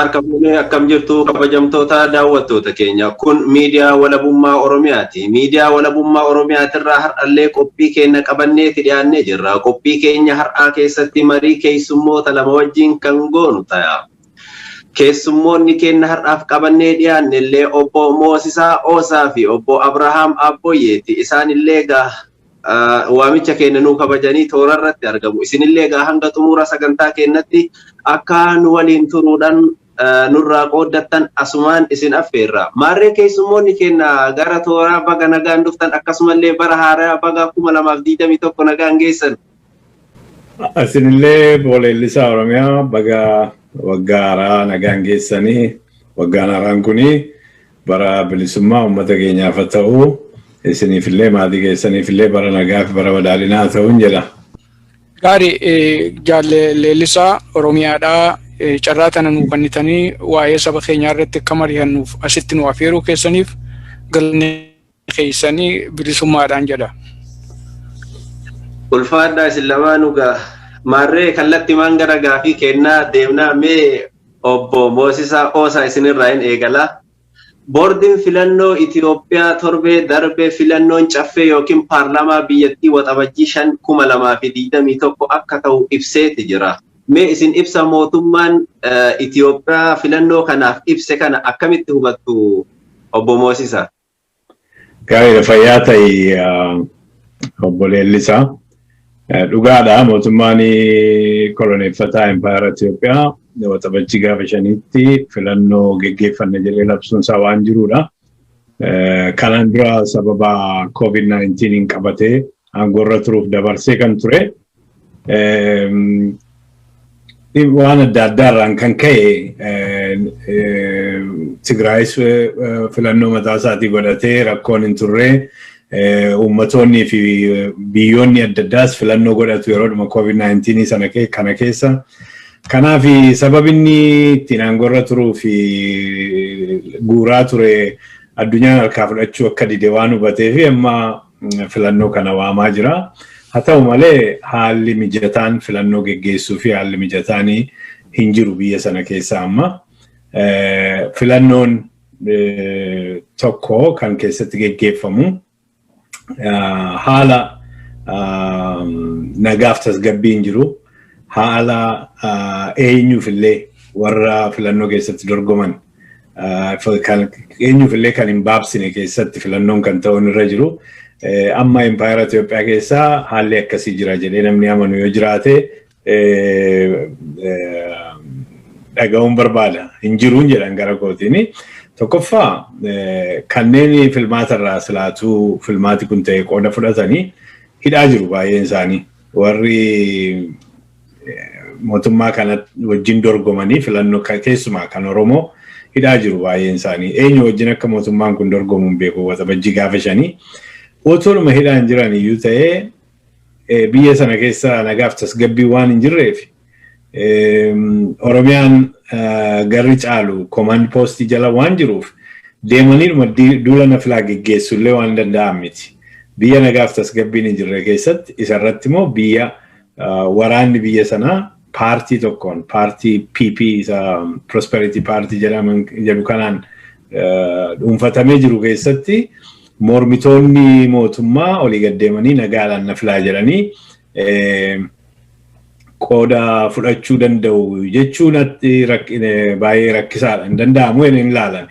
Harka akkam jirtu kabajamtoota daawwattoota keenya kun miidiyaa walabummaa Oromiyaati. Miidiyaa walabummaa Oromiyaatirraa har'allee qophii keenya qabannee dhiyaannee jirra. Qophii keenya har'aa keessatti marii keessummoota lama wajjin kan goonu ta'a. Keessummoonni keenya har'aaf qabannee dhiyaanne illee Obbo Moosisaa Oosaa fi Obbo Abraahim Abbayyeeti. Isaanillee waamicha keenya nuu kabajanii toora irratti argamu. Isinillee hanga xumura sagantaa keenyatti akka nu waliin turuudhaan nurraa qooddattan asumaan isin affeerra. Maarree keessummoonni keenya gara toora baga nagaan dhuftan akkasumallee bara haaraa baga 2021 nagaan geessan. Isinillee boolellisaa Oromiyaa baga waggaa haaraa nagaan geessanii waggaan haaraan kuni bara bilisummaa uummata keenyaaf ta'u isinifillee maatii keessaniifillee bara nagaa fi bara badhaadhinaa ta'uun jedha. Gaarii jaalleellisaa Oromiyaadhaa carraa tana nuu kennitanii waa'ee saba keenyaa irratti akka mari'annuuf asitti nu affeeruu keessaniif galanii keessanii bilisummaadhaan jedha. Ulfaadhaa isin lamaanuu maarree kallattii gara gaafii kennaa deemnaa mee Obbo Moosisaa Oosaa isinirraa hin eegala. Boordiin filannoo Ethiopia torbee darbee filannoon caffee yookiin paarlaamaa biyyattii waxabajjii 2021 akka ta'u ibseeti jira. Mee isin ibsa mootummaan Ethiopia filannoo kanaaf ibse kana akkamitti hubattu Obbo Moosisaa? Gaarii fayyaa ta'e Obbo Leellisaa. Dhugaadha mootummaan koloneeffataa Empire Ethiopia waxabajjii gaafa 5tti filannoo geggeeffanne jedhee labsuun isaa waan jirudha. Kanaan dura sababa COVID-19 qabatee aangoorra turuuf dabarsee kan ture. Waan adda addaarraan kan ka'e Tigraayis filannoo mataa isaatii godhatee rakkoon hin turre. Uummattoonni fi biyyoonni adda addaas filannoo godhatu yeroodhuma COVID-19 sana kana keessa. Kanaaf sababni ittiin aangoorra turuu fi guuraa ture addunyaan harkaa fudhachuu akka dide waan hubateef amma filannoo kana waamaa jira. Haa ta'u malee haalli mijataan filannoo geggeessuu fi haalli mijataan hin jiru biyya sana keessa amma. Filannoon tokko kan keessatti geggeeffamu haala nagaaf tasgabbii hin jiru. Haala eenyuufillee warra filannoo keessatti dorgoman eenyuufillee kan hin baabsine keessatti filannoon kan ta'uun irra jiru. Amma Empire Ethiopia keessaa haalli akkasii jira jedhee namni amanu yoo jiraate dhaga'uun barbaada. Hin jiruun jedhan gara kootiin. Tokkoffaa kanneen filmaatarraa silaatuu filmaati kun ta'e qooda fudhatanii hidhaa jiru baay'een isaanii. Warri mootummaa kana wajjin dorgomanii filannoo keessumaa kan Oromoo hidhaa jiru baay'een isaanii. Eenyu wajjin akka mootummaan kun dorgomuun beeku waxabajjii gaafa 5. Otoonuma hidhaan jiran iyyuu ta'ee biyya sana keessa nagaaf tasgabbii waan hin jirreef Oromiyaan garri caalu command post jala waan jiruuf deemaniidhuma duula na filaa geggeessullee waan danda'an miti. Biyya nagaaf tasgabbiin hin jirre keessatti isarratti immoo biyya waraanni biyya sanaa paartii tokkoon paartii PP isa Prosperity Party jedhu kanaan dhuunfatamee jiru keessatti mormitoonni mootummaa olii gaddeemanii nagaadhaan na filaa jedhanii qooda fudhachuu danda'u jechuun baay'ee rakkisaadha. Hin danda'amu hin ilaalan.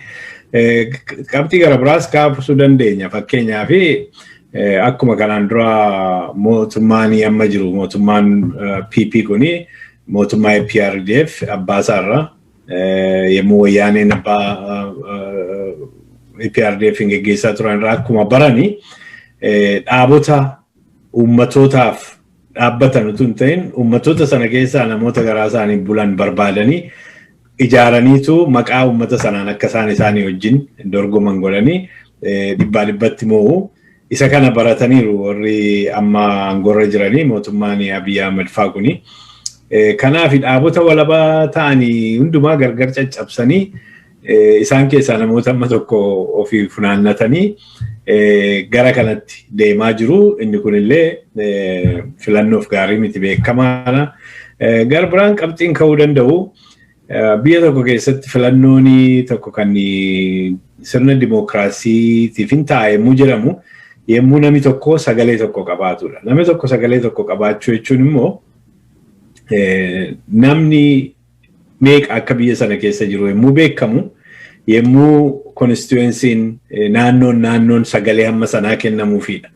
Qabxii gara biraas kaasuu dandeenya. Fakkeenyaaf akkuma kanaan dura mootummaan amma jiru mootummaan PP kuni mootummaa EPRDF abbaasaarra yemmuu wayyaaneen abbaa EPRDF hin geggeessaa turan irraa akkuma baranii dhaabota uummatootaaf dhaabbatan utuu hin ta'in uummattoota sana keessaa namoota garaa isaanii bulan barbaadanii ijaaraniitu maqaa uummata sanaan akka isaanii wajjin dorgoman godhanii dhibbaa dhibbatti moo'u. Isa kana barataniiru warri amma aangoorra jiranii mootummaan Abiy Ahmed Faaquni. Kanaaf dhaabota walabaa ta'anii hundumaa gargar caccabsanii isaan keessaa namoota amma tokko ofii funaannatanii gara kanatti deemaa jiru. Inni kunillee filannoof gaarii miti beekamaadha. Gar biraan qabxiin ka'uu danda'u biyya tokko keessatti filannoon tokko kan sirna dimookiraasiitiif hin taa'emuu jedhamu yemmuu namni tokko sagalee tokko qabaatudha. Namni tokko sagalee tokko qabaachuu jechuun immoo namni meeqa akka biyya sana keessa jiru yemmuu beekamu yemmuu constituency'n naannoon sagalee hamma sanaa kennamuufidha.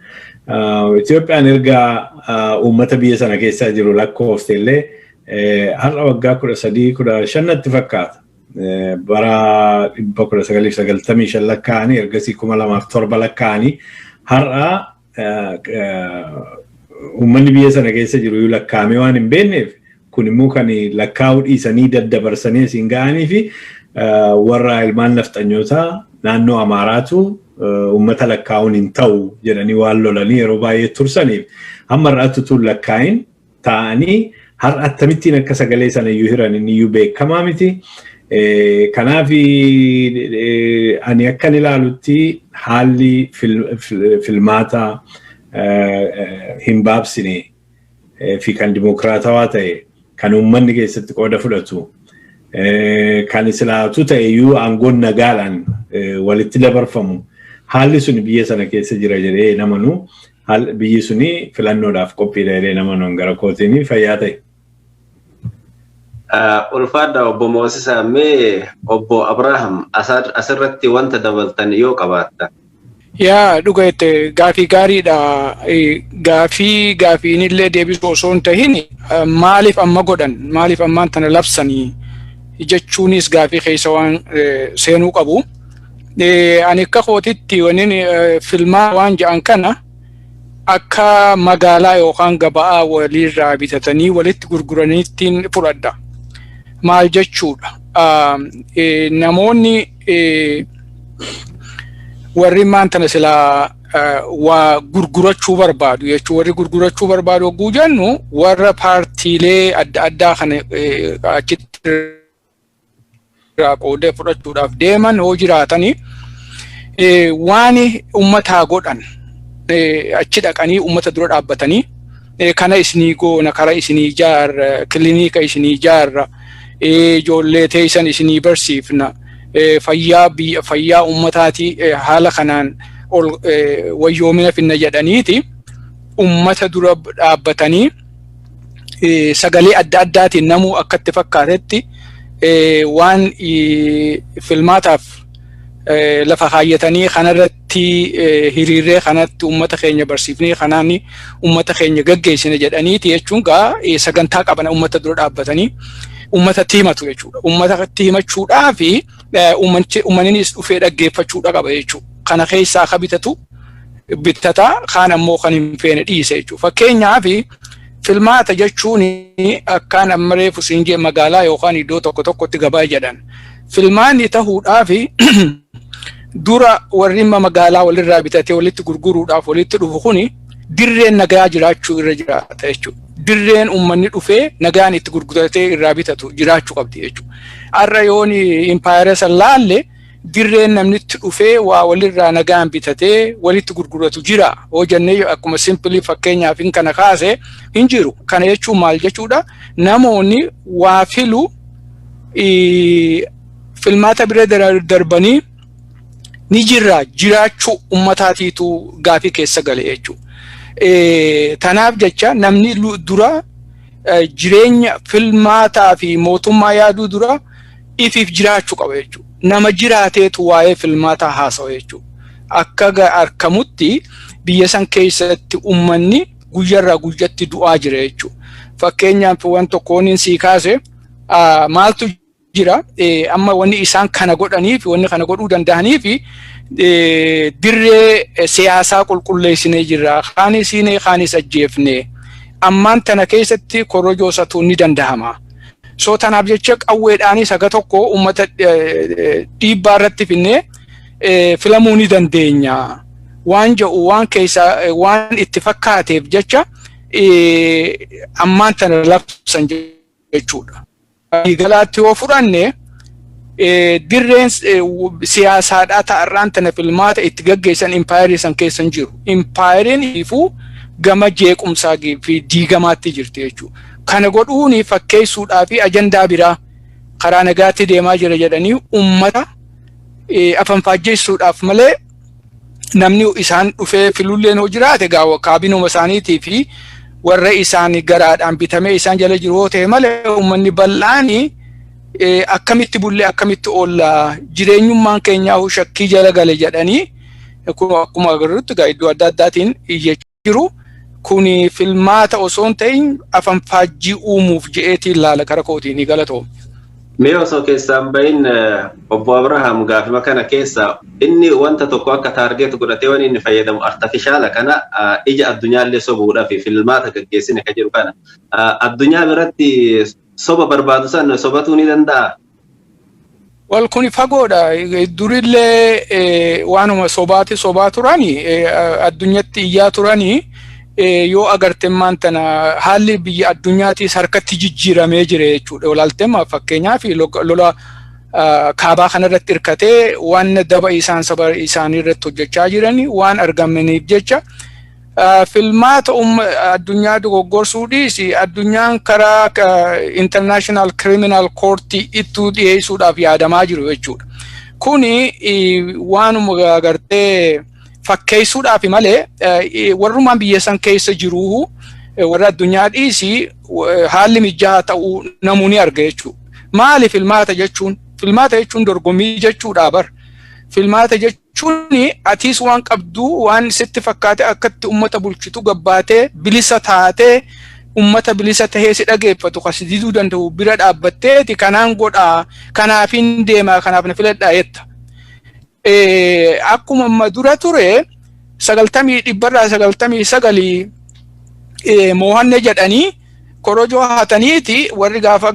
Itoophiyaan erga uummata biyya sana keessa jiru lakkooftellee har'a waggaa 13-15 fakkaata. Bara 1995 lakkaa'anii ergasii 2007 lakkaa'anii har'a uummanni biyya sana keessa jiru lakkaa'amee waan hin beekneef kun immoo kan lakkaa'uu dhiisanii daddabarsanii asiin ga'anii fi warra ilmaan nafxanyootaa naannoo Amaaraatu uummata lakkaa'uun hin ta'u jedhanii waan lolanii yeroo baay'ee tursaniif hamma har'aatti utuu lakkaa'in ta'anii har'a akkamittiin akka sagalee sana iyyuu hiran inni iyyuu beekamaa miti. Kanaaf ani akkan ilaalutti haalli filmaata hin baabsine fi kan dimookiraatawaa ta'e kan uummanni keessatti qooda fudhatu kan islaatu ta'e iyyuu aangoon nagaadhaan walitti dabarfamu haalli sun biyya sana keessa jira jedhee namanu biyyi suni filannoodhaaf qophiidha jedhee namanuun gara kootiin fayyaa ta'e. Ulfaadha obbo Moosisaa mee obbo Abraahim asirratti wanta dabaltan yoo qabaattan. Yaa dhuga'etti gaafii gaariidha. Gaafiin illee deebisuu osoo hin tahin maaliif amma godhan maaliif ammaan tana labsanii jechuunis gaafii keessa waan seenuu qabu. Ani akka kootitti waniin filmaa waan jedhan kana akka magaalaa yookaan gabaa walirraa bitatanii walitti gurguraniittiin fudhadha. Maal jechuudha? Namoonni warri maantana silaa waa gurgurachuu barbaadu jechuudha. Warri gurgurachuu barbaadu hogguu jennu warra paartiilee adda addaa kana achitti qoodee fudhachuudhaaf deeman hoo jiraatanii waan uummataa godhan achi dhaqanii uummata dura dhaabbatanii kana isinii goona karaa isinii ijaarra kilinika isinii ijaarra ijoollee teessan isinii barsiifna fayyaa uummataatii haala kanaan wayyoomina finna jedhaniiti uummata dura dhaabbatanii sagalee adda addaatiin namuu akkatti fakkaatetti waan filmaataaf lafa kaayyatanii kanarratti hiriirree kanatti uummata keenya barsiifnee kanaan uummata keenya gaggeessine jedhaniiti jechuun sagantaa qaban uummata dura dhaabbatanii uummata himatu jechuudha. Uummata himachuudhaa fi uummannis dhufee dhaggeeffachuudha qaba jechuudha. Kana keessaa akka bitata kaan ammoo kan hin feene dhiise jechuudha. Fakkeenyaaf filmaata jechuun akkaan ammaree fusiinjee magaalaa yookaan iddoo tokkotti gabaa jedhan. Filmaanni ta'uudhaaf dura warri magaalaa walirraa bitatee walitti gurguruudhaaf walitti dhufu kuni dirreen nagaa jiraachuu irra jiraata jechuudha. Dirreen uummanni dhufee nagaan itti gurguratee irraa bitatu jiraachuu qabdi jechuudha. Har'a yoon impaayera san laalle dirreen namni itti dhufee waa walirraa nagaan bitatee walitti gurguratu jira. Hoo jennee akkuma simpilii fakkeenyaaf kana kaase hin jiru. Kana jechuun maal jechuudha? Namoonni waa filu filmaata bira darbanii ni jiraachuu uummataatiitu gaafii keessa gale jechuudha. Tanaaf jecha namni dura jireenya filmaataa fi mootummaa yaaduu dura ifiif jiraachuu qaba jechuudha. Nama jiraateetu waa'ee filmaataa haasawa jechuudha. Akka argamutti biyya san keessatti uummanni guyyarraa guyyatti du'aa jira jechuudha. Fakkeenyaaf waan tokkoon sii kaase maaltu jira amma wanni isaan kana godhaniif wanni kana godhuu danda'aniif dirree siyaasaa qulqulleessinee jirra. Kaanis ajjeefne ammaan tana keessatti korojoo satuun ni danda'ama. So tanaaf jecha qawweedhaanis haga tokko uummata dhiibbaa irratti finnee filamuu ni dandeenya. Waan jedhu waan keessa waan itti fakkaateef jecha ammaan tana labsan jechuudha. Galaatti yoo fudhanne dirreen siyaasaadhaa ta'arraan tana filmaata itti gaggeessan impaayerii san keessan jiru. Impaayeriin ifuu gama jeequmsaa fi diigamaatti jirti jechuudha. Kana godhuun fakkeessuudhaa fi ajandaa biraa karaa nagaatti deemaa jira jedhanii ummata afanfaajjeessuudhaaf malee namni isaan dhufee filulleen hoo jiraate gaawa kaabinuma isaaniitii fi warra isaanii garaadhaan bitamee isaan jala jiru hoo ta'e malee ummanni bal'aanii akkamitti bullee akkamitti oolla jireenyummaan keenyaa shakkii jala gale jedhanii akkuma agarrutti iddoo adda addaatiin iyyachaa jiru. Kuni filmaata osoo hin ta'in afanfaajjii uumuuf je'eetiin laala kara kootiin ni galatoomne. Mee osoo keessaan bahin Obbo Abraahim gaafima kana keessa inni wanta tokko akka taargeet godhatee waan inni fayyadamu artifishaala kana ija addunyaallee sobuudhaaf filmaata gaggeessine kan jiru kana addunyaa biratti soba barbaadu san sobatuu ni danda'a. Wal kuni fagoodha. Durillee waanuma sobaa turani addunyatti iyyaa turani. Yoo agarte maantana haalli biyya addunyaatiis harkatti jijjiiramee jira jechuudha. Walaalteema fakkeenyaaf lola kaabaa kanarratti hirkatee waan daba isaan saba isaanii irratti hojjechaa jiranii waan argamaniif jecha filmaata addunyaa dogoggorsuudhiis addunyaan karaa international criminal court itti dhiyeessuudhaaf yaadamaa jiru jechuudha. Kuni waanuma agartee fakkeessuudhaaf malee warrumaan biyya san keessa jiru warra addunyaa dhiisi haalli mijaa'aa ta'uu namoonni arga jechuudha. Maali filmaata jechuun? Filmaata jechuun dorgommii jechuudha bar. Filmaata jechuun atiis waan qabdu waan sitti fakkaate akkatti ummata bulchitu gabbaatee bilisa taatee ummata bilisa tahee si dhageeffatu kasididuu danda'u bira dhaabbatteeti kanaan godhaa kanaafin deemaa kanaaf na filadhaa jetta. Akkuma dura ture 90% mohanne jedhanii korojoo hataniiti warri gaafa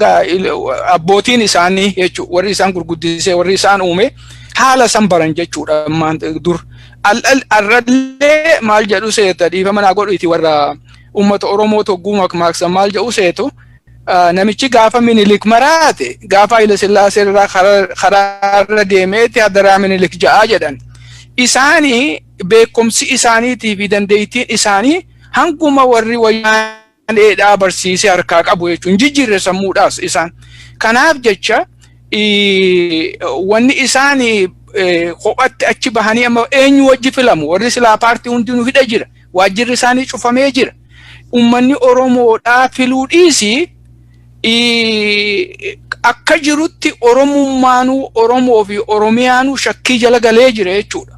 abbootiin isaanii jechuudha warri isaan gurguddisee warri isaan uume haala san baran jechuudha dur arrallee maal jedhu seeta dhiifama naa godhuiti warra ummata Oromoo togguma maaksa maal jedhu seetu namichi gaafa Minilik maraate gaafa Haile Sillaasee irraa karaarra deemeeti hadaraa Minilik ja'a jedhan isaanii beekumsi isaaniitii fi dandeettiin isaanii hanguma warri wayyaanedhaa barsiisee harkaa qabu jechuun jijjiirre sammuudhaas isaan kanaaf jecha wanni isaanii kophatti achi bahanii amma eenyu wajji filamu warri silaa paartii hundinuu hidha jira waajjirri isaanii cufamee jira ummanni Oromoodhaa filuu dhiisii akka jirutti Oromummaanuu Oromoo fi Oromiyaanuu shakkii jala galee jira jechuudha.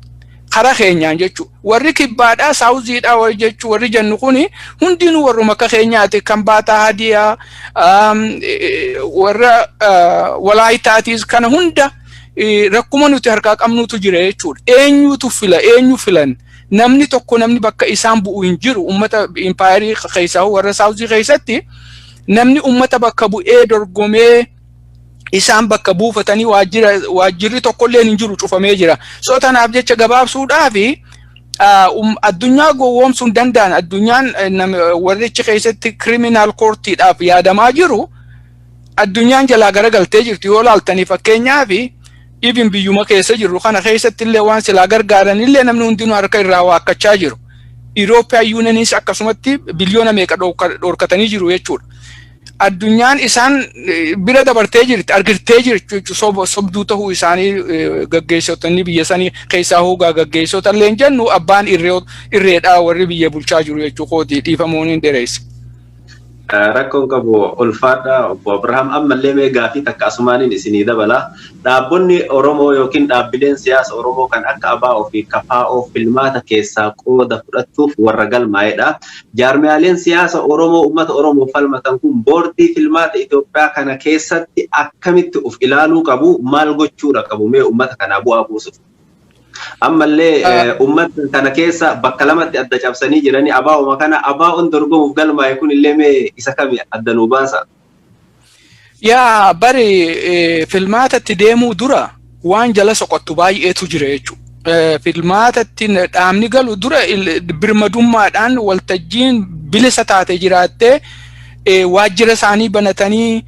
Kara keenyaan jechuudha. Warri kibbaadhaa saawuziidhaa wal jechuu warri jennu kuni hundinuu warruma akka keenyaati kan baataa hadiyaa warra walaayitaatiis kana hunda rakkuma nuti harkaa qabnutu jira jechuudha. Eenyutu fila eenyu filan namni tokko namni bakka isaan bu'u hin jiru ummata impaayarii keessaa warra saawuzii keessatti namni ummata bakka bu'ee dorgomee isaan bakka buufatanii waajjirri tokkollee hin jiru cufamee jira. So tanaaf jecha gabaabsuudhaaf addunyaa gowwoomsuun danda'an addunyaan warrichi keessatti criminal courtidhaaf yaadamaa jiru addunyaan jalaa garagaltee jirti yoo laaltanii fakkeenyaaf even biyyuma keessa jiru kana keessatti illee waan silaa gargaaran illee namni hundinuu harka irraa waakkachaa jiru. European Unionis akkasumatti biliyoona meeqa dhorkatanii jiru jechuudha. Addunyaan isaan bira dabartee jirti argitee jirti sobduu ta'uu isaanii gaggeessotonni biyya sanii keessaa hoogaa gaggeessota illee jennu abbaan irreedhaa warri biyya bulchaa jiru jechuu kooti dhiifamuun hin dheeressi. Rakkoon qabu ulfaadha Obbo Abraahim ammallee mee gaafii takka asumaaniin isinii dabala. Dhaabbonni Oromoo yookiin dhaabbileen siyaasa Oromoo kan akka ABO fi KFO filmaata keessaa qooda fudhachuuf warra galmaa'edha. Jaarmiyaaleen siyaasa Oromoo uummata Oromoo falmatan kun boordii filmaata Itoophiyaa kana keessatti akkamitti of ilaaluu qabu maal gochuudha qabu mee uummata kanaa bu'aa buusuuf. Ammallee uummata kana keessa bakka lamatti adda cabsanii jiranii ABO kana ABO'n dorgomuuf galmaa'e kun illee mee isa kami adda nuu baasa? Yaa bari filmaatatti deemuu dura waan jala soqottu baay'eetu jira jechuudha. Filmaatatti dhaabni galu dura birmadummaadhaan waltajjiin bilisa taate jiraattee waajjira isaanii banatanii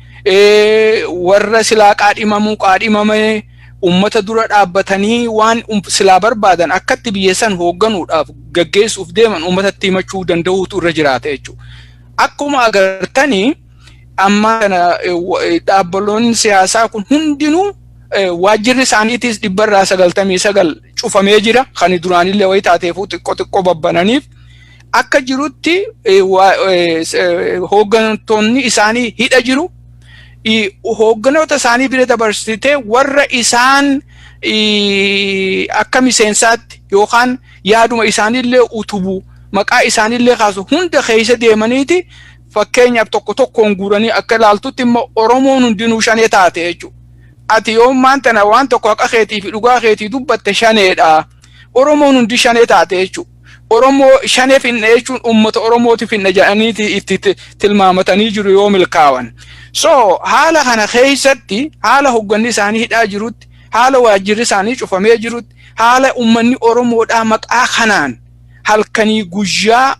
warra silaa qaadhimamee ummata dura dhaabbatanii waan silaa barbaadan akkatti biyya san hoogganuudhaaf gaggeessuuf deeman ummatatti himachuu danda'uutu irra jiraata jechuudha. Akkuma agartanii amma kana dhaabbileen siyaasaa kun hundinuu waajjirri isaaniitis 199 cufamee jira. Kan duraanillee wayii taateefuu xiqqoo babbananiif akka jirutti hooggantoonni isaanii hidha jiru. Hoogganoota isaanii bira dabarsitee warra isaan akka miseensaatti yookaan yaaduma isaaniillee utubu maqaa isaaniillee kaasu hunda keessa deemaniiti. Fakkeenyaaf tokkoon guuranii akka ilaaltutti immoo Oromoon hundinuu shanee taate jechuudha. Ati yoo maanta waan tokko akka keetii fi dhugaa keetii dubbatte shaneedha. Oromoon hundi shanee taate jechuudha. Oromoo shanee finna jechuun uummata Oromooti finna jedhaniiti itti tilmaamatanii jiru yoo milkaawan. So haala kana keessatti haala hoogganni isaanii hidhaa jirutti, haala waajjirri isaanii cufamee jirutti, haala uummanni Oromoodhaa maqaa kanaan halkanii guyyaa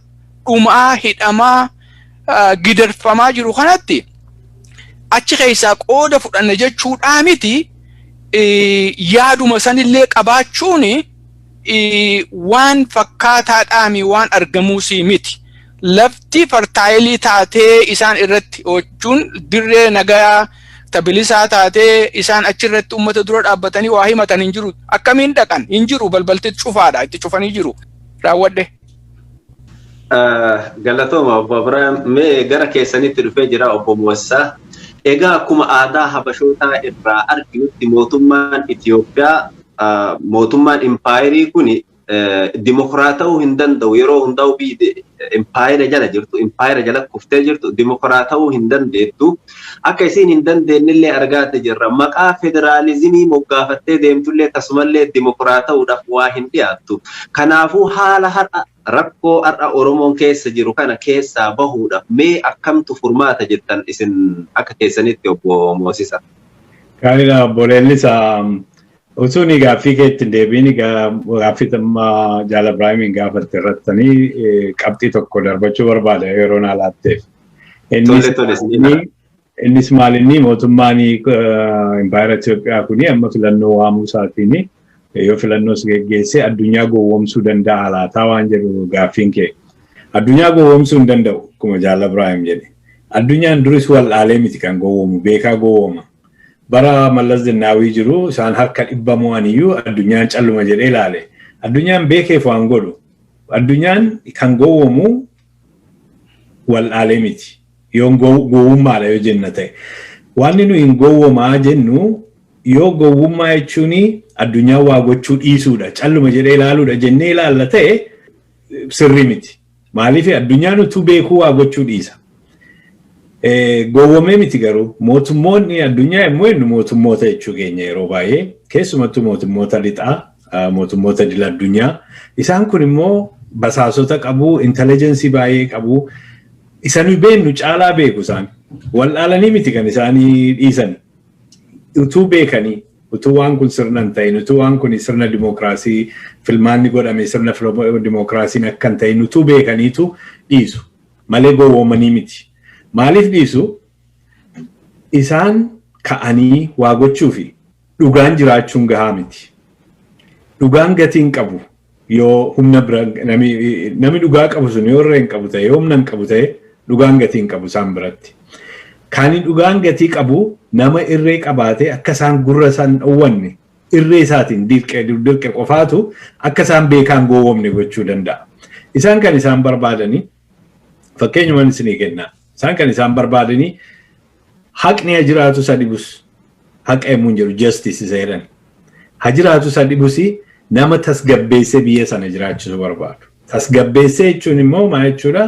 dhumaa hidhamaa gidirfamaa jiru kanatti achi keessaa qooda fudhanna jechuudhaa miti yaaduma sanillee qabaachuun waan fakkaataadhaami waan argamuusii miti. Lafti fartaayilii taatee isaan irratti jechuun dirree nagaa tabilisaa taatee isaan achirratti uummata dura dhaabbatanii waa himatan hin jiru. Akkamiin dhaqan hin jiru, balbalti cufaadha, itti cufanii jiru. Raawwadhe. Galatooma Obbo Abraahim, mee gara keessanitti dhufee jira Obbo Moosisaa. Egaa akkuma aadaa Habashootaa irraa arginutti mootummaan Itoophiyaa mootummaan impaayirii kun dimokiraatawuu hin danda'u. Yeroo hundaa'u biyyi impaayira jala jirtu, impaayira jala kuftee jirtu dimokiraatawuu hin dandeettu. Akka isiin hin dandeenyellee argaatti jirra. Maqaa federaalizimii moggaafattee deemtullee akkasumallee dimokiraatawuudhaaf waa hin dhiyaattu. Kanaafuu haala har'a rakkoo har'a Oromoon keessa jiru kana keessaa bahuudhaaf mee akkamtu furmaata jettan isin akka keessanitti Obbo Moosisaa? Gaariidha Obbo Leellisaa. Utuu ni gaaffii keetti deebiin gaaffii tamma Jaal Abraahimiin gaafatte irrattanii qabxii tokko darbachuu barbaada yeroo naa laatteef. Innis maalinni mootummaan impaayera Itoophiyaa kuni amma filannoo waamuu isaatiin yoo filannoos geggeesse addunyaa gowwoomsuu danda'a laataa waan jedhu gaaffiin kee. Addunyaa gowwoomsuu hin danda'u akkuma Jaal Abraahim jedhe. Addunyaan duris wal'aalee miti kan gowwoomu beekaa gowwooma. Bara Mallas Zinaawii jiru isaan harka dhibba mo'aniyyuu addunyaan calluma jedhee ilaale. Addunyaan beekeef waan godhu. Addunyaan kan gowwoomu wal'aalee miti. Yoo gowwummaadha yoo jenna ta'e. Waan nuyi hin gowwoomaa jennu yoo gowwummaa jechuun addunyaa waa gochuu dhiisuudha. Calluma jedhee ilaaluudha jennee ilaalla ta'e sirrii miti. Maaliif addunyaan utuu beekuu waa gochuu dhiisa. Gowwoomee miti garuu mootummoonni addunyaa immoo inni mootummoota jechuu keenya yeroo baay'ee keessumattuu mootummoota lixaa mootummoota idil addunyaa isaan kun immoo basaasota qabu intelligensii baay'ee qabu isaan beennu caalaa beeku isaan wal'aalanii miti kan isaanii dhiisan utuu beekanii utuu waan kun sirnan ta'in utuu waan kun sirna dimokiraasii filmaanni godhame sirna dimokiraasiin akkan ta'in utuu beekaniitu dhiisu malee gowwoomanii miti. Maaliif dhiisu isaan ka'anii waa gochuu fi dhugaan jiraachuun gahaa miti. Dhugaan gatiin qabu yoo humna bira namni dhugaa qabu sun yoo irree hin qabu ta'e yoo humna hin qabu ta'e dhugaan gatiin qabu isaan biratti. Kan dhugaan gatii qabu nama irree qabaatee akka isaan gurra isaan dhowwanne irree isaatiin dirqe qofaatu akka isaan beekaan gowwoomne gochuu danda'a. Isaan kan isaan barbaadanii fakkeenyumaan isinii kennaa. Isaan kan isaan barbaadanii haqni haa jiraatu sadibus haqa yemmuu jiru justice isa jedhan. Haa jiraatu sadibusi nama tasgabbeessee biyya sana jiraachisuu barbaadu. Tasgabbeessee jechuun immoo maal jechuudha?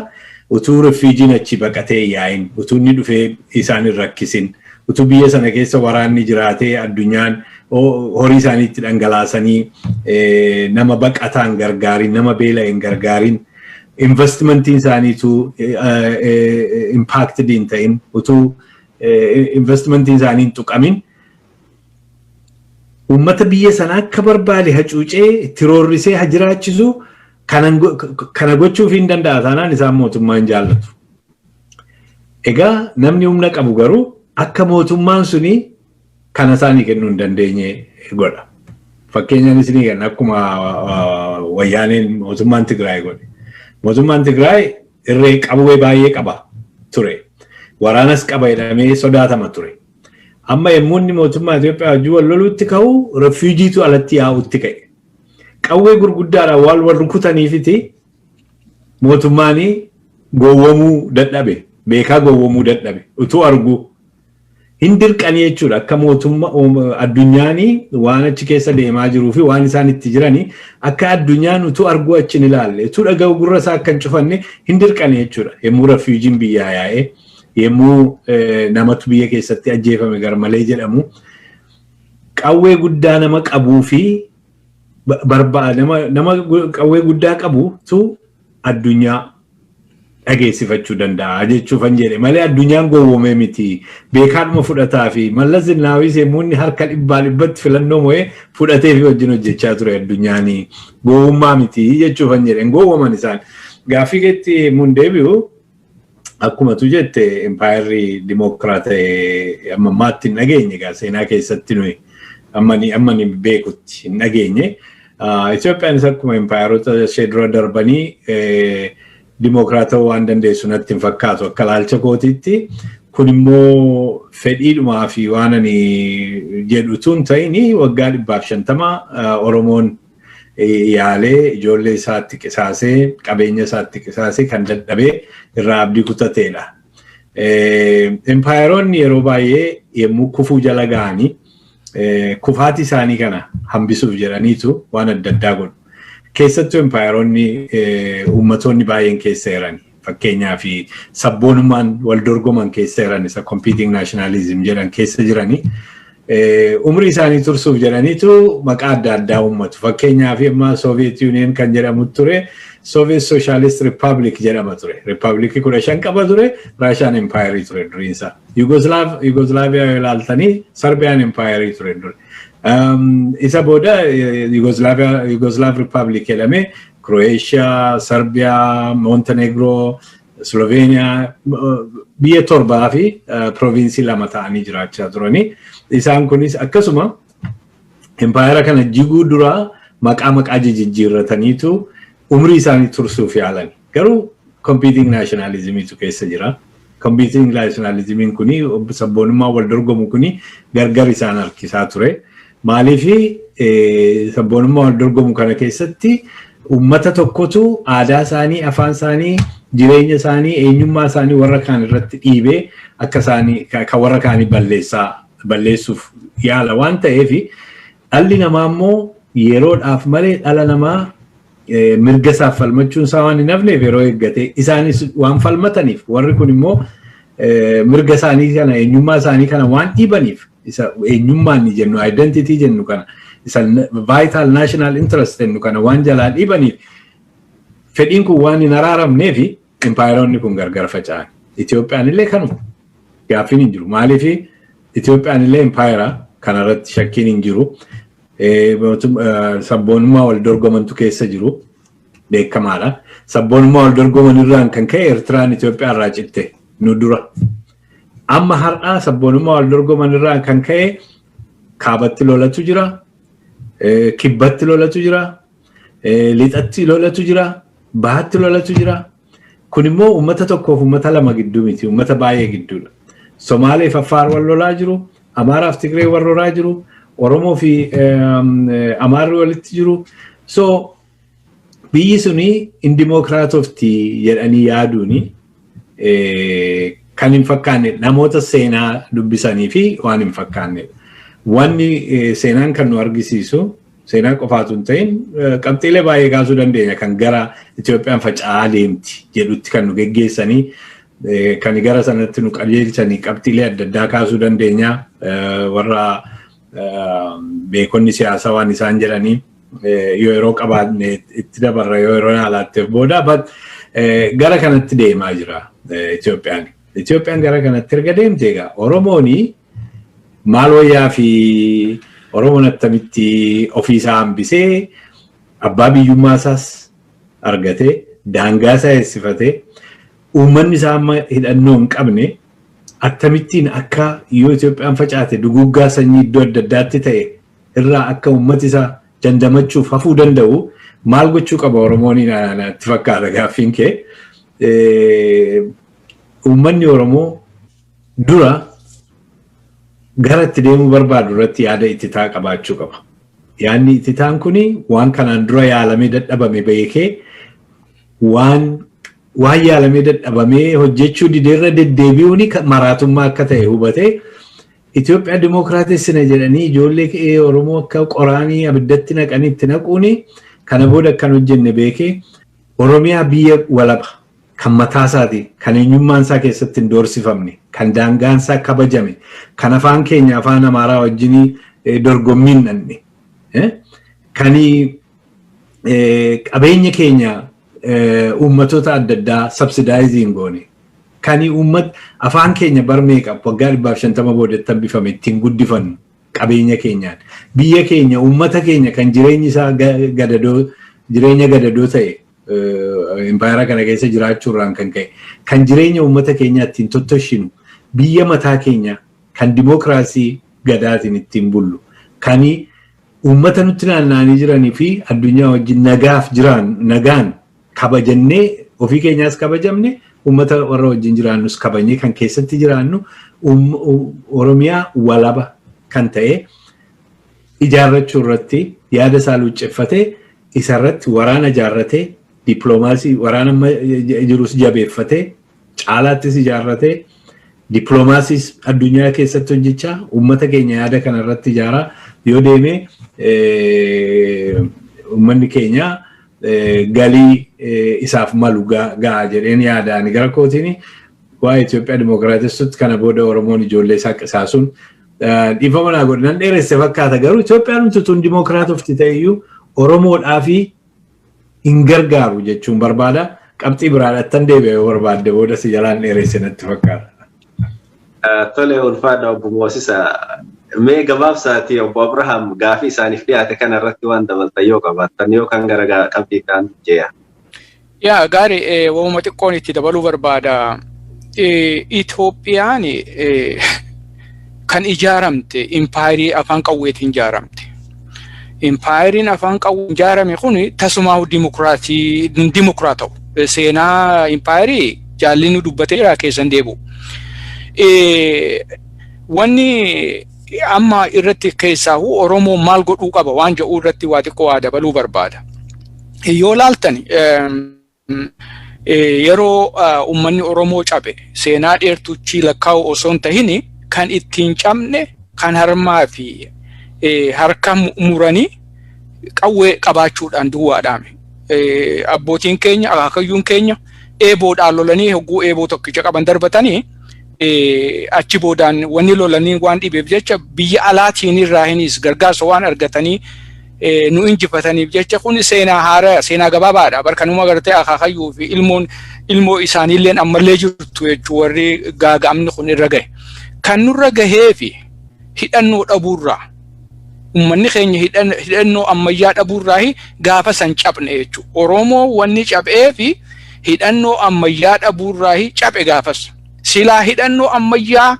Utuu refuujiin achi baqatee yaa'in, utuu inni dhufee isaan hin rakkisin, utuu biyya sana keessa waraanni jiraatee addunyaan horii isaaniitti dhangalaasanii nama baqataan gargaarin, nama beela'een gargaarin. Investmentiin isaaniitu impacted hin ta'in utuu investmentiin isaanii hin tuqamin uummata biyya sana akka barbaade hacuucee itti roorrisee haa jiraachisu kana gochuuf hin danda'a taanaan isaan mootummaa hin jaallatu. Egaa namni humna qabu garuu akka mootummaan suni kana isaanii kennuu hin dandeenye godha. Fakkeenyaan isinii kenna akkuma wayyaaneen mootummaan Tigraay godhe. Mootummaan Tigraay irree qabuu baay'ee qaba ture. waraanas qaba jedhamee sodaatama ture. Amma yommuu inni mootummaa Itoophiyaa wajjin wal loluutti ka'u refuujiitu alatti yaa'utti ka'e. Qawwee gurguddaadhaan wal rukutaniifiti mootummaan gowwomuu dadhabe, beekaa gowwomuu dadhabe, utuu argu hin dirqanii jechuudha. Akka mootummaa addunyaan waan achi keessa deemaa jiruu fi waan isaan itti jiranii akka addunyaan utuu argu achi ni ilaalle, utuu dhaga'u gurra isaa akka hin cufanne hin dirqanii jechuudha. Yommuu refuujiin biyyaa yaa'ee, yommuu namatu biyya keessatti ajjeefame garmalee jedhamu, qawwee guddaa nama qabuu fi nama qawwee guddaa qabutu addunyaa dhageessifachuu danda'a jechuufan jedhe malee addunyaan gowwoomee miti. Beekaadhuma fudhataa fi Mallas Zeenaawii yommuu inni harka dhibbatti filannoo mo'ee fudhatee fi wajjin hojjechaa ture addunyaan gowwummaa miti jechuufan jedhe. Gowwooman isaan gaaffii keetti mun deebi'u akkuma tu jette empayirri dimokiraata'e ammammaatti hin dhageenye egaa seenaa keessatti nuyi ammani beekutti hin dhageenye. Itoophiyaanis akkuma empayirota ishee dura darbanii dimokiraata'uu waan dandeessu natti hin fakkaatu akka ilaalcha kootiitti. Kun immoo fedhiidhumaa fi waan ani jedhutuun ta'ini waggaa 150 Oromoon yaalee ijoollee isaatti qisaasee qabeenya isaatti qisaasee kan dadhabee irraa abdii kutateedha. Empaayeroonni yeroo baay'ee yommuu kufuu jala ga'anii kufaati isaanii kana hambisuuf jedhaniitu waan adda addaa godhu. Keessattuu empaayeroonni ummatoonni baay'een keessa jiran fakkeenyaa fi sabboonummaan wal dorgoman keessa jiran isa competing nationalism jedhan keessa jiranii umrii isaanii tursuuf jedhaniitu maqaa adda addaa ummatu. Fakkeenyaa fi amma Soviet Union kan jedhamu ture Soviet Socialist Republic jedhama ture. Republikii 15 qaba ture, Russian Empire ture duriinsa. Yugoslavia yoo ilaaltanii Serbian Empire ture duri. Isa booda Yugoslav Republic jedhame Croatia, Serbia, Montenegro, Slovenia biyya torbaa fi provinsii lama ta'anii jiraachaa turanii. Isaan kunis akkasuma empire kana jiguu dura maqaa jijjiirrataniitu umrii isaanii tursuuf yaalan. Garuu competing nationalismiitu keessa jira. Competing nationalismiin kuni sabboonummaa wal dorgomu kuni gargar isaan harkisaa ture. Maaliif sabboonummaa wal dorgomu kana keessatti ummata tokkotu aadaa isaanii, afaan isaanii, jireenya isaanii, eenyummaa isaanii warra kaan irratti dhiibee akka isaanii kan warra kaanii balleessuuf yaala waan ta'eef dhalli namaa immoo yeroodhaaf malee dhala namaa mirga isaaf falmachuun isaa waan hin hafneef yeroo eeggate isaanis waan falmataniif warri kun immoo mirga isaanii kana eenyummaa isaanii kana waan dhiibaniif isa eenyummaan ni jennu identity jennu kana isa vital national interest jennu kana waan jalaa dhiibaniif fedhiin kun waan hin araaramneef empaayeroonni kun gargar faca'an. Itoophiyaan illee kanuma gaaffiin hin jiru. Maaliif Itoophiyaan illee empaayeraa kanarratti shakkiin hin jiru. Sabboonummaa wal dorgomantu keessa jiru beekamaadha. Sabboonummaa wal dorgoman irraan kan ka'e Eertiraan Itoophiyaa irraa citte nu dura. Amma har'aa sabboonummaa wal dorgoman irraan kan ka'e kaabatti lolatu jira, kibbatti lolatu jira, lixatti lolatu jira, bahatti lolatu jira. Kun immoo uummata tokkoof uummata lama gidduu miti, uummata baay'ee gidduudha. Somaaleef Affaar wal lolaa jiru, Amaaraaf Tigree wal lolaa jiru, Oromoo fi Amaarri walitti jiru. So biyyi suni indimokiraatofti jedhanii yaaduuni kan hin fakkaanne namoota seenaa dubbisanii fi waan hin fakkaanne. Wanni seenaan kan nu argisiisu seenaa qofaatu hin ta'in qabxiilee baay'ee kaasuu dandeenya kan gara Itoophiyaan faca'aa deemti jedhutti kan nu geggeessanii kan gara sanatti nu qajeelchanii qabxiilee adda addaa kaasuu dandeenya warra beekonni siyaasaa waan isaan jedhanii yoo yeroo qabaanne itti dabarra yoo yeroo alaatteef booda gara kanatti deemaa jira Itoophiyaan. Itoophiyaan gara kanatti erga deemte egaa Oromooni maal wayyaa fi Oromoon attamitti ofiisaa hambisee abbaa biyyummaa isaas argatee daangaa isaa eessifatee uummanni isaa amma hidhannoo hin qabne akkamittiin akka yoo Itoophiyaan facaate duguggaa sanyii iddoo adda addaatti ta'e irraa akka uummati isaa dandamachuuf hafuu danda'u maal gochuu qaba Oromoon itti fakkaata gaaffiin kee. Uummanni Oromoo dura gara itti deemuu barbaadu irratti yaada ittitaa qabaachuu qaba. Yaadni ittitaan kuni waan kanaan dura yaalamee dadhabame beekee waan yaalamee dadhabamee hojjechuu dideerra deddeebi'uun maraatummaa akka ta'e hubatee Itoophiyaa Dimookiraatessina jedhanii ijoollee Oromoo akka qoraanii abiddatti naqanii itti naquuni kana booda akkan hojjenne beekee Oromiyaa biyya walaba kan mataa isaati kan eenyummaan isaa keessatti hin doorsifamne kan daangaan isaa kabajame kan afaan keenya afaan Amaaraa wajjin dorgommiin dhanne kan qabeenya keenya uummattoota adda addaa subsidaayiziin goone kan afaan keenya barmee qabu waggaa 150 boodatti bifame ittiin guddifannu qabeenya keenyaan biyya keenya uummata keenya kan jireenyi isaa jireenya gadadoo ta'e impaayera kana keessa jiraachuurraan kan ka'e kan jireenya uummata keenyaa ittiin tottoshinu biyya mataa keenya kan dimookiraasii gadaatiin ittiin bullu kan uummata nutti naanna'anii jiranii fi addunyaa wajjin nagaan kabajannee ofii keenyaas kabajamne uummata warra wajjin jiraannus kabajnee kan keessatti jiraannu Oromiyaa walaba kan ta'e ijaarrachuu irratti yaada isaa luucceffatee isarratti waraana ijaarratee dippiloomaasii waraana jirus jabeeffatee caalaattis ijaarratee dippiloomaasiis addunyaa keessatti hojjechaa uummata keenya yaada kana irratti ijaaraa yoo deeme uummanni keenya galii isaaf malu ga'a jedheen yaadaan gara kootiin waa'ee Itoophiyaa Dimookiraatessutti kana booda Oromoon ijoollee isaa qisaasuun dhiifama naa godhan dheeresse fakkaata garuu Itoophiyaan nutuun Dimookiraatofti ta'eyyuu Oromoodhaa fi hin gargaaru jechuun barbaada qabxii biraadhaan deebi'ee barbaadde booda si jalaan dheeresse natti fakkaata. Tole ulfaadha obbo Moosisaa. Mee gabaabsaati obbo Abraahim gaafii isaaniif dhiyaate kana irratti waan dabaltan yoo qabaattan yookaan gara qabxii kan jeeya. Yaa gaarii waamuma xiqqoon itti dabaluu barbaada. Itoophiyaan kan ijaaramte impaayirii afaan qawweetiin ijaaramte. Impaayiriin afaan qawween ijaarame kun tasumaa dimokiraata'u. Seenaa impaayirii jaalli nu dubbatee jira keessan deebi'u. Wanni amma irratti keessaa Oromoo maal godhuu qaba waan jedhu irratti waa xiqqoo waa dabaluu barbaada. Yoo laaltan yeroo uummanni Oromoo cabe seenaa dheertuuchi lakkaa'u osoo hin tahin kan ittiin cabne kan harmaa fi harka muranii qawwee qabaachuudhaan duwwaadhaame. Abbootiin keenya akaakayyuun keenya eeboodhaan lolanii hogguu eeboo tokkicha qaban darbatanii achi boodaan wanni lolanii waan dhibeef jecha biyya alaatiin irraa hinis gargaarsa waan argatanii nu injifataniif jecha kun seenaa haaraa seenaa gabaabaadha barkanuma gartee akaakayyuu fi ilmoo isaaniilleen ammallee jirtu jechuu warri gaaga'amni kun irra gahe kan nurra gahee fi hidhannoo dhabuurraa ummanni keenya hidhannoo ammayyaa dhabuurraa gaafa san cabne jechuu Oromoo wanni cabee fi hidhannoo ammayyaa dhabuurraa cabe gaafas silaa hidhannoo ammayyaa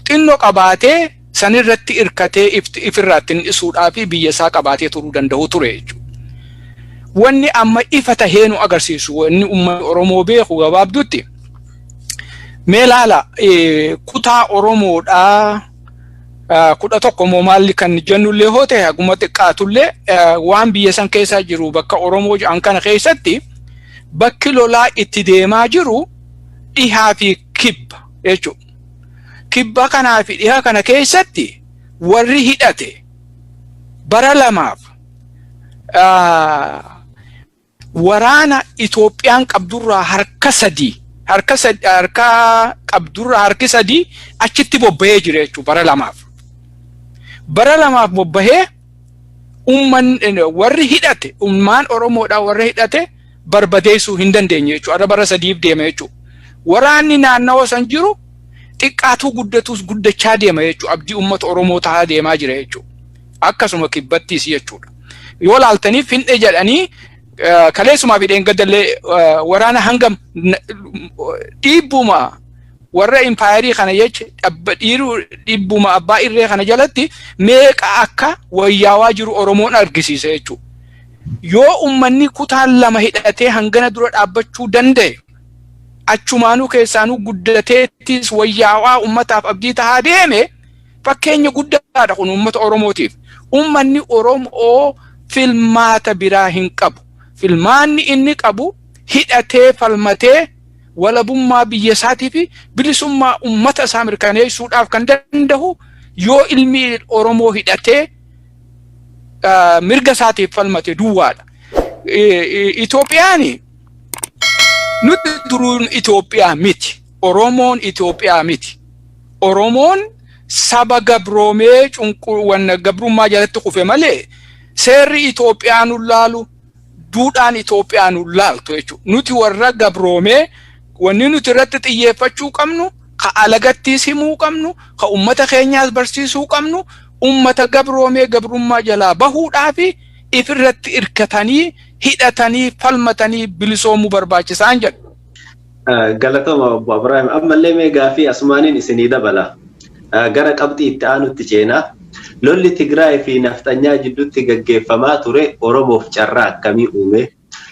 xinnoo qabaatee sanirratti irkatee ifirraatti isuudhaa fi biyya isaa qabaatee turuu danda'u ture jechuudha. Wanni amma ifa tahee nu agarsiisu wanni uummanni Oromoo beeku gabaabdutti mee laala kutaa Oromoodhaa 11 moo maalli kan jennullee hoo ta'e haguma xiqqaatullee waan biyya san keessa jiru bakka Oromoo jedhan kana keessatti bakki lolaa itti deemaa jiru dhihaa fi kibba jechuudha. Kibba kanaa fi dhihaa kana keessatti warri hidhate bara lamaaf waraana Itoophiyaan qabdurraa harka qabdurraa harki sadii achitti bobbahee jira jechuudha bara lamaaf. Bara lamaaf bobbahee warri hidhate ummaan Oromoodhaa warri hidhate barbadeessuu hin dandeenye jechuudha bara sadiif deema jechuudha. Waraanni naannawaa san jiru xiqqaatuu guddachaa deema jechuudha abdii uummata Oromoo ta'aa deemaa jira jechuudha. Akkasuma kibbattis jechuudha. Yoo laaltanii Finfinnee jedhanii kaleessumaa fi dheengadallee waraana hangam dhiibbuma warra impaayirii kana jecha dhiibbuma abbaa irree kana jalatti meeqa akka wayyaawaa jiru Oromoon argisiisa jechuudha. Yoo uummanni kutaan lama hidhatee hangana dura dhaabbachuu danda'e achumaanuu keessaanuu guddateettis wayyaawaa ummataaf abdii tahaa deeme fakkeenya guddaadha kun ummata Oromootiif. Ummanni Oromoo filmaata biraa hin qabu. Filmaanni inni qabu hidhatee falmatee walabummaa biyya isaatii fi bilisummaa ummata isaa mirkaneessuudhaaf kan danda'u yoo ilmi Oromoo hidhatee mirga isaatiif falmate duwwaadha. Itoophiyaani nuti duruun Itoophiyaa miti. Oromoon Itoophiyaa miti. Oromoon saba gabroomee cunqursaa gabrummaa jalatti kufe malee seerri Itoophiyaa nu laalu duudhaan Itoophiyaa nu laaltu jechuudha. Nuti warra gabroomee wanni nuti irratti xiyyeeffachuu qabnu ka alagattiis himuu qabnu ka ummata keenyaas barsiisuu qabnu ummata gabroomee gabrummaa jalaa bahuudhaa fi ifirratti irkatanii hidhatanii falmatanii bilisoomuu barbaachisaan jedhu. Galatoma Obbo Abraahim ammallee meegaa fi asumaaniin isinii dabala. Gara qabxii itti aanutti ceenaa. Lolli Tigraay fi Naftanyaa jidduutti gaggeeffamaa ture Oromoof carraa akkamii uume?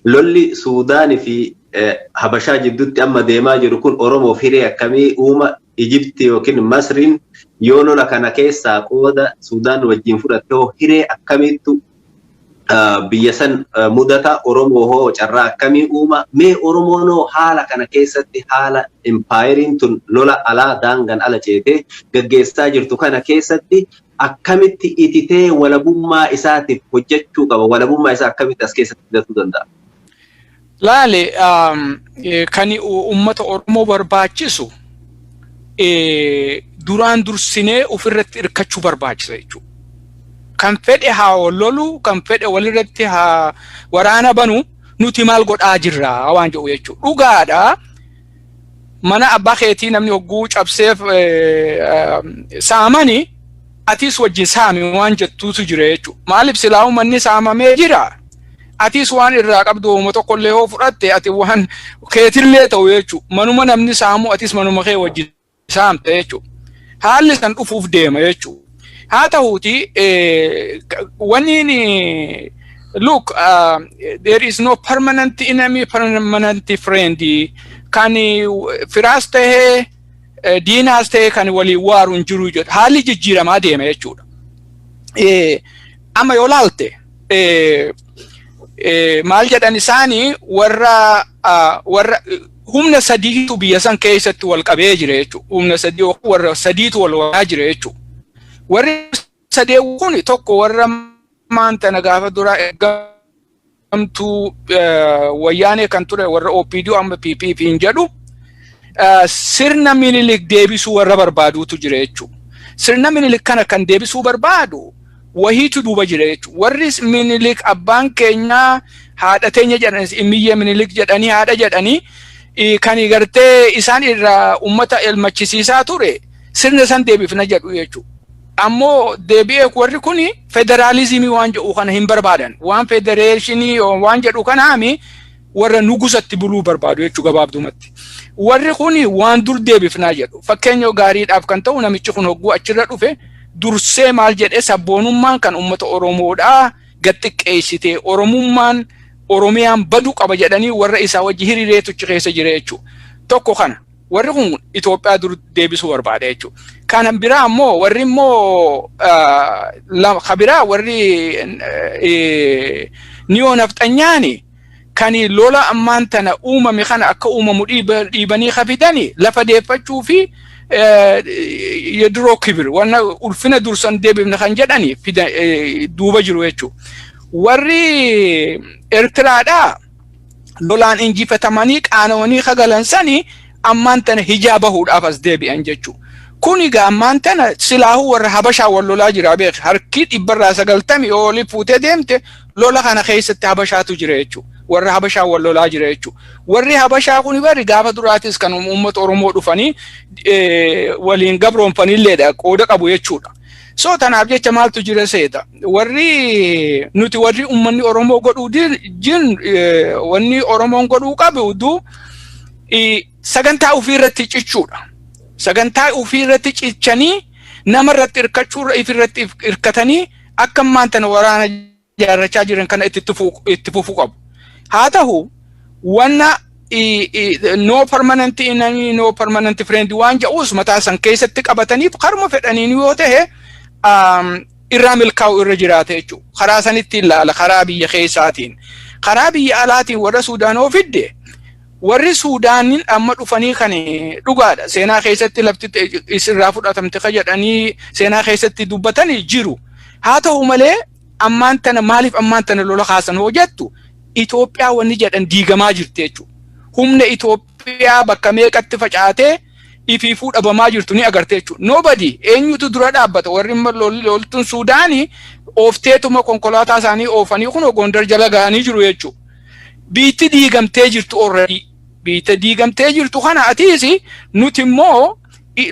Lolli Suudaan fi Habashaa jidduutti amma deemaa jiru kun Oromoof hiree akkamii uuma? Ijipti yookiin Masriin yoo lola kana keessaa qooda Suudaan wajjin fudhatte hoo hiree akkamiittu biyya san mudata? Oromoo hoo carraa akkamii uuma? Mee Oromoon haala kana keessatti haala impaayiriin tun lola alaa daangaan ala ceetee gaggeessaa jirtu kana keessatti akkamitti ititee walabummaa isaatiif hojjechuu qaba? Walabummaa isaa akkamitti as keessatti fidatuu danda'a? Laale kan ummata Oromoo barbaachisu duraan dursinee ofirratti irkachuu barbaachisa jechuudha. Kan fedhe haa lolu, kan fedhe walirratti haa waraana banu nuti maal godhaa jirra waan jedhu jechuudha. Dhugaadha. Mana abbaa keetii namni hogguu cabseef saamani atis wajjin saami waan jettuutu jira jechuudha. Maaliif silaa uummanni saamamee jira? Atis waan irraa qabdu uummata tokkollee hoo fudhatte ati waan keetillee ta'u jechuudha. Manuma namni saamu atis manuma kee wajjin saamte jechuudha. Haalli san dhufuuf deema jechuudha. Haa ta'uuti wanni look there is no permanent enemy, permanent friend. Kan firaas ta'ee diinaas ta'ee kan walii waaru hin jiru jechuudha. Haalli jijjiiramaa deema jechuudha. Amma yoo laalte maal jedhan isaanii warra humna sadiitu biyya san keessatti wal qabee jira jechuudha. Humna sadii warra sadiitu wal waraa jira jechuudha. Warri sadee kun tokko warra maanta gaafa dura eegamtu wayyaanee kan ture warra OPD amma PPP hin jedhu sirna Minilik deebisuu warra barbaaduutu jira jechuudha. Sirna Minilik kana kan deebisuu barbaadu wahiitu duuba jira jechuudha. Warri Minilik abbaan keenyaa haadha teenya jedhanis imiyya Minilik jedhanii haadha jedhanii kan gartee isaan irraa ummata elmachisiisaa ture sirna san deebifna jedhu jechuudha. Ammoo deebi'ee warri kuni federaalizimii waan jedhu kana hin barbaadan. Waan federeeshinii waan jedhu kanaami warra nugusatti buluu barbaadu jechuudha gabaabdumatti. Warri kuni waan dur deebifnaa jedhu. Fakkeenya gaariidhaaf kan ta'u namichi kun hogguu achirra dhufe dursee maal jedhee sabboonummaan kan ummata Oromoodhaa gaxxiqqeessitee Oromummaan Oromiyaan baduu qaba jedhanii warra isaa wajji hiriireetu keessa jira jechuudha. Tokko kana. Warri kun Itoophiyaa dur deebisuu barbaada jechuudha. Kan biraa ammoo warri immoo kabiraa warri niyoo nafxanyaani kan lola ammaan tana uumame kana akka uumamu dhiibanii hafidanii lafa deeffachuu fi yeroo kibir wanna ulfina dursan deebifna kan jedhanii duuba jiru jechuudha. Warri Eertiraadhaa lolaan injifatamanii qaanawanii kagalansanii ammaan tana hijaaba bahuudhaaf as deebi'an jechuudha. Kun egaa ammaan tana silaahu warra Habashaa wal lolaa jira beek harki 190 oli fuutee deemte lola kana keessatti Habashaatu jira jechuudha. Warra Habashaa wal lolaa jira jechuudha. Warri Habashaa kun bari gaafa duraatis kan uummata Oromoo dhufanii waliin gabroonfanilleedha qooda qabu jechuudha. So tanaaf jecha maaltu jira seeta. Warri nuti warri uummanni Oromoo godhuu wanni Oromoon godhuu qabu sagantaa ofii irratti cichuudha. Sagantaa ofii irratti cichanii nama irratti irkachuurra ifirratti irkatanii akka ammaan tana waraana jaarrachaa jiran kana itti fufuu qabu. Haa ta'u wanna no permanent enemy, no permanent friend waan ja'us mataa san keessatti qabataniif karma fedhaniin yoo ta'e irraa milkaa'u irra jiraata jechuudha. Karaa sanitti ilaala karaa biyya keessaatiin. Karaa biyya alaatiin warra Suudaanoo fidde warri Suudaanin amma dhufanii kan dhugaadha. Seenaa keessatti lafti isirraa fudhatamte ka jedhanii seenaa keessatti dubbatanii jiru. Haa ta'u malee ammaan tana maaliif ammaan tana lola kaasan hoo jettu Itoophiyaa wanni jedhan diigamaa jirti jechuudha. Humna Itoophiyaa bakka meeqatti facaatee ifiifuu dhabamaa jirtu ni agarte jechuudha. Nobody eenyutu dura dhaabbata warri loltuun Suudaanii oofteetuma konkolaataa isaanii oofanii kun Gondar jala ga'anii jiru jechuudha. Biitti diigamtee jirtu already. Biitti diigamtee jirtu kana atiis nuti immoo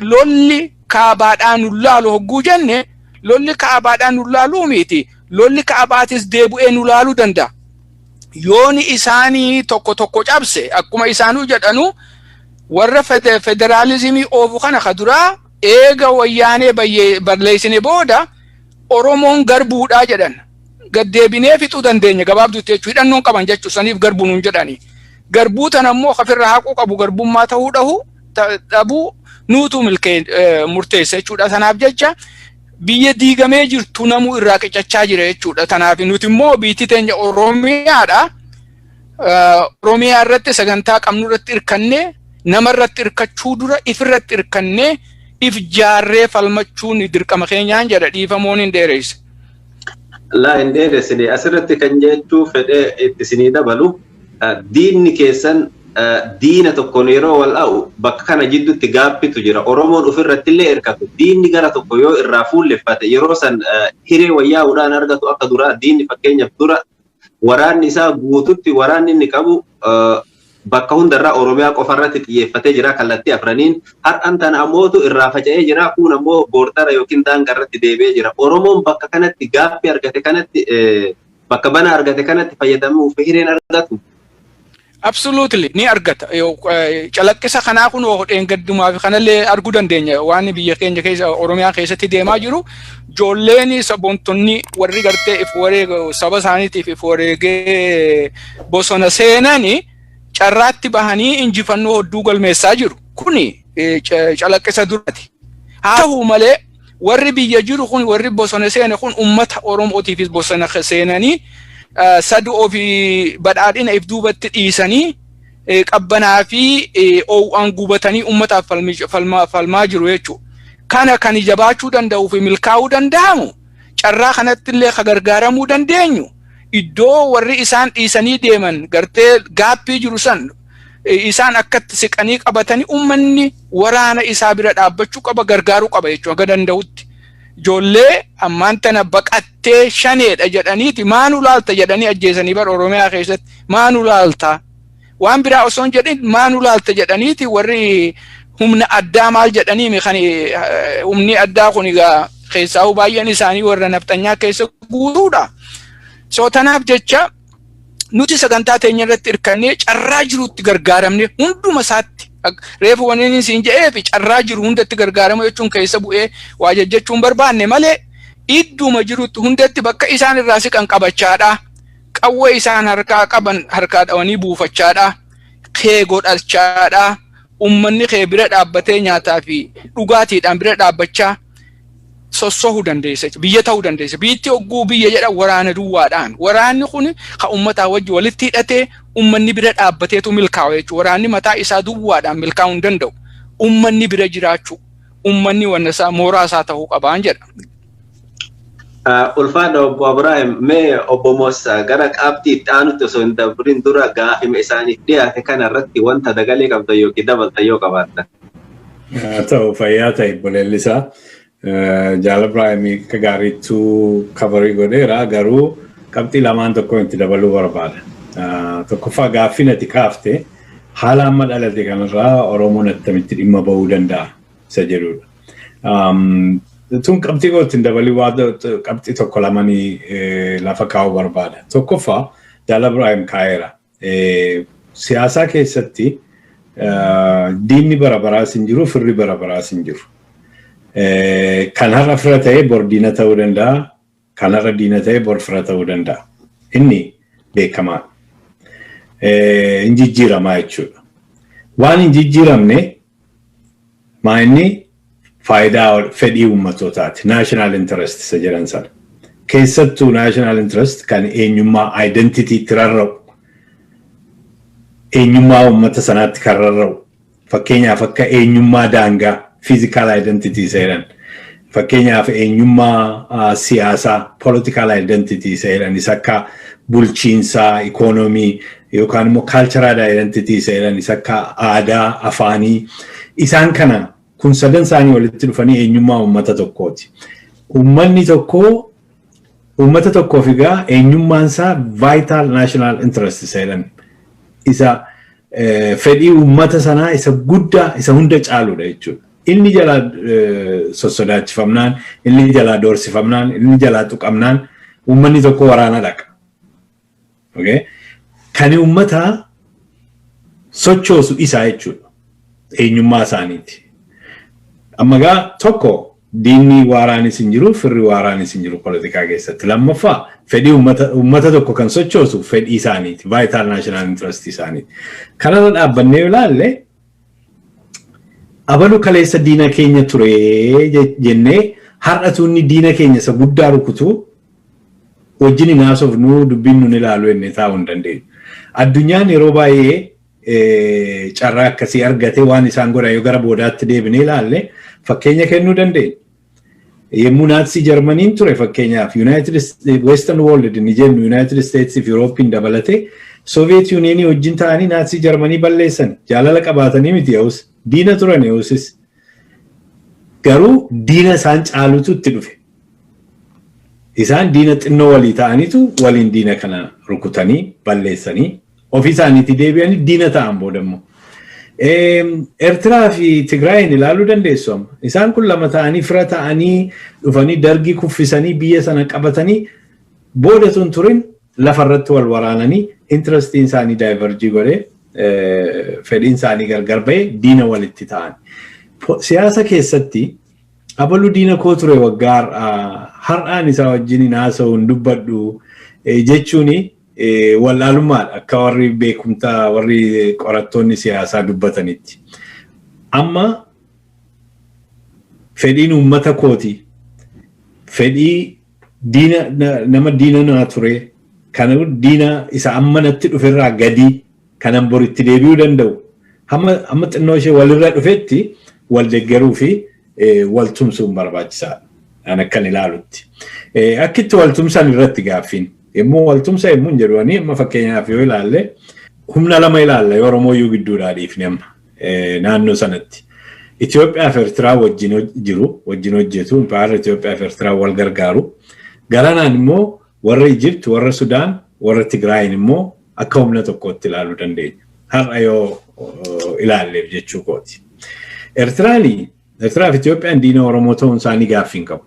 lolli kaabaadhaan nulaalu hogguu jenne lolli kaabaadhaan nulaaluu miti. Lolli kaabaatis deebu'ee nulaaluu danda'a. Yooni isaanii tokko tokko cabse akkuma isaanuu jedhanu warra federaalizimii oofu kana kaduraa eega wayyaanee balleessine booda Oromoon garbuudhaa jedhan. Gaddeebinee fixuu dandeenya gabaabduutti jechuudha. Hidhannoon qaban jechuu saniif garbuu nuun jedhani. Garbuu tan ammoo kafirraa haquu qabu garbummaa ta'uu dhabuu nuutu murteessa jechuudha. Sanaaf jecha biyya diigamee jirtu namuu irraa qicachaa jira jechuudha. Tanaaf nuti immoo biitti teenya Oromiyaadha. Oromiyaa irratti sagantaa qabnu irratti hirkannee nama irratti hirkachuu dura ifirratti hirkannee if jaarree falmachuun dirqama keenyaan jedha dhiifamoon hin dheeresse. Laa hin dheeressine asirratti kan jechuu fedhee itti isinii dabalu diinni keessan diina tokkoon yeroo wal'aa'u bakka kana jidduutti gaabbitu jira. Oromoon ofirratti illee hirkatu. Diinni gara tokko yoo irraa fuulleffate yeroo san hiree wayyaa'uudhaan argatu akka duraa diinni fakkeenyaaf dura waraanni isaa guututti waraanni inni qabu bakka hundarraa Oromiyaa qofarratti xiyyeeffatee jira kallattii afraniin har'an tana ammootu irraa faca'ee jira kun ammoo boordara yookiin daangarratti deebi'ee jira. Oromoon bakka kanatti gaabbii argate kanatti bakka bana argate kanatti fayyadamuuf hireen argatu. Absolutely ni argata. Calaqqisa kanaa kun hodheen gaddumaa fi kanallee arguu dandeenya waan biyya keenya keessa Oromiyaa keessatti deemaa jiru. Ijoolleen saboontonni warri gartee if wareega saba isaaniitiif if wareegee bosona seenanii carraatti bahanii injifannoo hodduu galmeessaa jiru. Kuni calaqqisa duraati. Haa ta'u malee warri biyya jiru kun warri bosona seene kun uummata Oromootiifis bosona seenanii sadu ofii badhaadhina if duubatti dhiisanii qabbanaa fi oowwan gubatanii uummataaf falmaa jiru jechuudha. Kana kan jabaachuu danda'uu fi milkaa'uu danda'amu carraa kanatti illee ka gargaaramuu dandeenyu iddoo warri isaan dhiisanii deeman gartee gaappii jiru san isaan akkatti siqanii qabatanii uummanni waraana isaa bira dhaabbachuu qaba gargaaruu qaba jechuudha aga danda'utti. Ijoollee ammaan tana baqattee shaneedha jedhaniiti maanu laalta jedhanii ajjeesanii bara Oromiyaa keessatti maanu laalta waan biraa osoo hin jedhin maanu laalta jedhaniiti warri humna addaa maal jedhanii kan humni addaa kun egaa keessaa baay'een isaanii warra naftanyaa keessa guutuudha. So tanaaf jecha nuti sagantaa teenya irratti hirkannee carraa jirutti gargaaramne hunduma isaatti reefu waneen siin jedhee fi carraa jiru hundatti gargaaramu jechuun keessa bu'ee waa jechuun barbaanne malee idduma jirutti hundatti bakka isaan irraa siqan qabachaadha. Qawwee isaan harkaa qaban harkaa dhawanii buufachaadha. Kee godhachaadha. Uummanni kee bira dhaabbatee nyaataa fi dhugaatiidhaan bira dhaabbachaa sossohuu dandeessa. Biyya ta'uu dandeessa. Biitti hogguu biyya jedha waraana duwwaadhaan. Waraanni kun kan uummataa wajji walitti hidhatee uummanni bira dhaabbateetu milkaa'u jechuudha. Waraanni mataa isaa duwwaadhaan milkaa'uu hin danda'u. Uummanni bira jiraachuu, uummanni wanna isaa mooraa isaa ta'uu qabaan jedha. Ulfaadha Obbo Abraahim mee Obbo Moosisaa gara qabxii itti aanutti osoo hin dabrin dura gaafima isaaniif dhiyaate kana irratti wanta dabalee qabda yookiin dabalta yoo qabaatta. Ta'u fayyaa ta'e boleellisaa. Jaal Abraahim akka gaariitu kabarii godheera garuu qabxii lamaan tokko itti dabaluu barbaada. Tokkoffaa gaaffii ati kaafte haala amma dhalate kanarraa Oromoon attamitti dhimma bahuu danda'a isa jedhudha. Tun qabxii gootiin dabalii waa qabxii tokko lamanii lafa kaa'uu barbaada. Tokkoffaa Jaal Abraahim kaa'eera. Siyaasaa keessatti diinni bara baraas hin jiru, firri bara baraas hin jiru. Kan har'a fira ta'ee bor diina ta'uu danda'a. Kan har'a diina ta'ee bor fira ta'uu danda'a. Inni beekamaadha. injijjiiramaa jechuudha. Waan injijjiiramne maanni faayidaa fedhii uummatootaati. National interest isa jedhan sana. Keessattuu national interest kan eenyummaa identity itti rarra'u. Eenyummaa uummata sanaatti kan rarra'u. Fakkeenyaaf akka eenyummaa daangaa physical identity isa jedhan. Fakkeenyaaf eenyummaa siyaasaa political identity isa jedhan. Isa akka bulchiinsaa, economy yookaan immoo cultural identity isa jedhan. Isa akka aadaa, afaanii. Isaan kana kun sadan isaanii walitti dhufanii eenyummaa uummata tokkooti. Uummanni tokko uummata tokkoof egaa eenyummaan isaa vital national interest isa jedhan. Isa fedhii uummata sanaa isa guddaa isa hunda caaludha jechuudha. Inni jalaa sossodaachifamnaan, inni jalaa doorsifamnaan, inni jalaa tuqamnaan uummanni tokko waraana dhaqa. Okay? Kan uummata sochoosu isaa jechuudha. Eenyummaa isaaniiti. Amma gaa tokko diinni waaraanis hin jiru, firri waaraanis hin jiru politikaa keessatti. Lammaffaa fedhii uummata tokko kan sochoosu fedhii isaaniiti, vital national interest isaaniiti. Kanarra dhaabbannee ilaalle abalu kaleessa diina keenya ture jennee har'atu inni diina keenya isa guddaa rukutu wajjin hin haasofnu dubbiin nun ilaalu jennee taa'uu hin dandeenyu. Addunyaan yeroo baay'ee carraa akkasii argate waan isaan godhan yoo gara boodaatti deebinee ilaalle fakkeenya kennuu dandeenya. Yemmuu Naatsi Jarmaniin ture fakkeenyaaf Western World ni jennu United States fi European dabalate Soviet Union wajjin ta'anii Naatsi Jarmanii balleessan jaalala qabaatanii miti yaa'us diina turan yaa'usis garuu diina isaan caalutu itti dhufe. Isaan diina xinnoo walii ta'aniitu waliin diina kana rukutanii balleessanii ofii isaaniitti deebi'anii diina ta'an boodammoo. Eertiraa fi Tigraayin ilaaluu dandeessu amma. Isaan kun lama ta'anii fira ta'anii dhufanii dargii kuffisanii biyya sana qabatanii booda tun turin lafarratti wal waraananii interestiin isaanii daayivarjii godhee fedhiin isaanii gargar ba'ee diina walitti ta'an. Siyaasa keessatti abalu diina koo ture waggaa har'aan isaa wajjin haasa'uun dubbadhu jechuuni wallaalummaadha akka warri beekumtaa warri qorattoonni siyaasaa dubbatanitti. Amma fedhiin uummata kooti fedhii nama diina naa ture kana diina isa ammanatti dhuferraa gadi kanan boritti deebi'uu danda'u. Amma xinnoo ishee walirra dhufetti wal deeggaruu fi wal tumsuun barbaachisaadha. An akkan ilaalutti. Akkitti wal tumsan irratti gaaffiin. Yemmuu wal tumsa yemmuu hin jedhuanii amma fakkeenyaaf yoo ilaalle humna lama ilaalla yoo Oromooyyuu gidduudhaa dhiifne amma naannoo sanatti. Itoophiyaa fi Eertiraa wajjin jiru wajjin hojjetu impaayarri Itoophiyaa fi Eertiraa wal gargaaru. Garanaan immoo warra Ijipt, warra Sudaan, warra Tigraayin immoo akka humna tokkotti ilaaluu dandeenya. Har'a yoo ilaalleef jechuu kooti. Eertiraa fi Itoophiyaan diina Oromoo ta'uun isaanii gaaffii hin qabu.